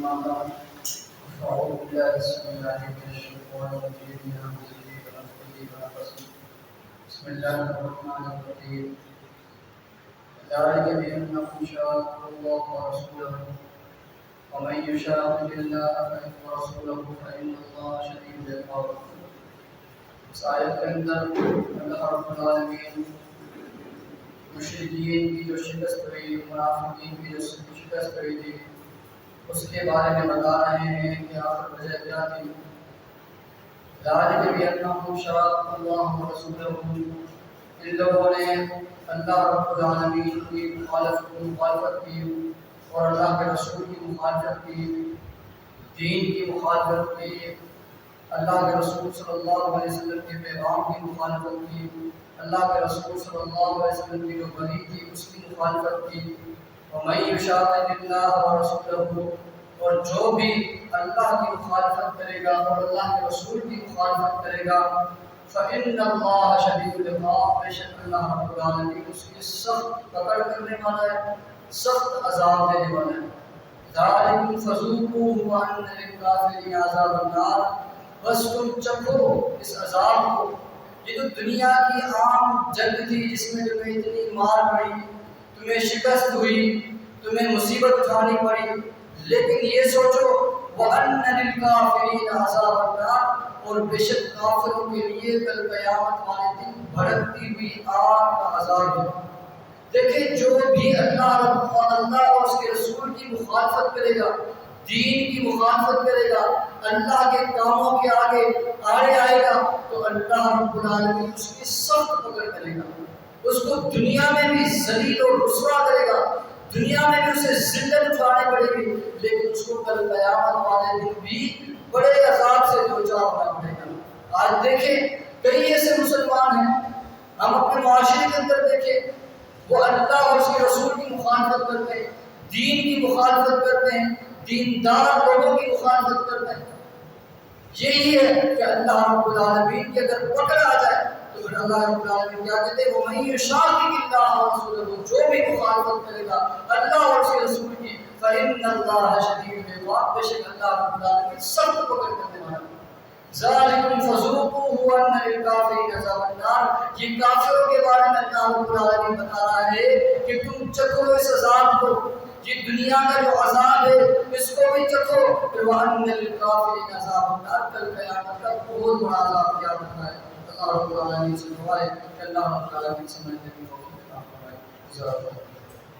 أما بعد فأعوذ بالله السميع العليم من الشيطان الرجيم من همزه ونفخه ونفثه بسم الله الرحمن الرحيم ذلك بأنهم شاقوا الله ورسوله ومن يشاقق الله ورسوله فإن الله شديد العقاب. اس آیت کے اندر اللہ رب العالمین مشرکین کی جو شکست ہوئی، منافقین کی جو شکست ہوئی تھی، اس کے بارے میں بتا رہے ہیں کہ آخر وجہ کیا تھی. ذالک بأنهم شاقوا الله ورسوله، ان لوگوں نے اللہ رب العالمین کی مخالفت کی اور اللہ کے رسول کی مخالفت کی، دین کی مخالفت کی، اللہ کے رسول صلی اللہ علیہ وسلم کے پیغام کی مخالفت کی، اللہ کے رسول صلی اللہ علیہ وسلم کی جو بنی تھی اس کی مخالفت کی. وَمَن يُشَاقِقِ اللَّهَ وَرَسُولَهُ، اور جو بھی اللہ کی مخالفت کرے گا اور اللہ کے رسول کی مخالفت کرے گا، فَإِنَّ اللَّهَ شَدِيدُ الْعِقَابِ، بے شک اللہ رب العالمین اس کی سخت پکڑ کرنے والا ہے، سخت عذاب دینے والا ہے. ذَلِكُمْ فَذُوقُوهُ وَأَنَّ لِلْكَافِرِينَ عَذَابَ النَّارِ، بس تم چکھو اس عذاب کو. یہ تو دنیا کی عام جنگ تھی جس میں تمہیں اتنی مار پڑی، تمہیں شکست ہوئی، تمہیں مصیبت اٹھانی پڑی، لیکن یہ سوچو وَأَنَّ لِلْكَافِرِينَ عَذَابَ النَّارِ، اور بے شک کافروں کے لیے کل قیامت والے دن بھڑکتی ہوئی آگ کا عذاب ہے. دیکھیں جو بھی اللہ اور اس کے رسول کی مخالفت کرے گا، دین کی مخالفت کرے گا، اللہ کے کاموں کے آگے آئے گا، تو اللہ رب العالمین اس کی سخت پکڑ کرے گا. اس کو دنیا میں بھی ذلیل و رسوا کرے گا، دنیا میں بھی اسے ذلت اٹھانے پڑے گی، لیکن اس کو کل قیامت والے دن بھی بڑے عذاب سے دوچار ہونا پڑے گا. آج دیکھیں کئی ایسے مسلمان ہیں، ہم اپنے معاشرے کے اندر دیکھیں، وہ اللہ اور اس کے رسول کی مخالفت کرتے ہیں، دین کی مخالفت کرتے ہیں، دیندار لوگوں کی مخالفت کرتے ہیں. یہی ہے کہ اللہ رب العالمین کی اگر پکڑ آ جائے تو پھر اللہ رب العالمین کیا کہتے ہیں، وَمَن يُشَاقِقِ اللَّهَ وَرَسُولَهُ، جو بھی مخالفت کرے گا اللہ اور اس کے رسول کی، فَإِنَّ اللَّهَ شَدِيدُ الْعِقَابِ، بے شک اللہ رب العالمین سخت پکڑ کرنے والا ہے. ذَلِكُمْ فَذُوقُوهُ وَأَنَّ لِلْكَافِرِينَ عَذَابَ النَّارِ، یہ کافروں کے بارے میں اللہ رب العالمین بتا رہا ہے کہ تم چکھو اس عذاب کو، یہ دنیا کا جو عذاب ہے اس کو بھی چکھو. وَأَنَّ لِلْكَافِرِينَ عَذَابَ النَّارِ، کل قیامت کا بہت بڑا عذاب یاد رکھنا ہے. اللہ رب العالمین سے دعا ہے کہ اللہ رب العالمین سمجھنے کی توفیق عطا فرمائے.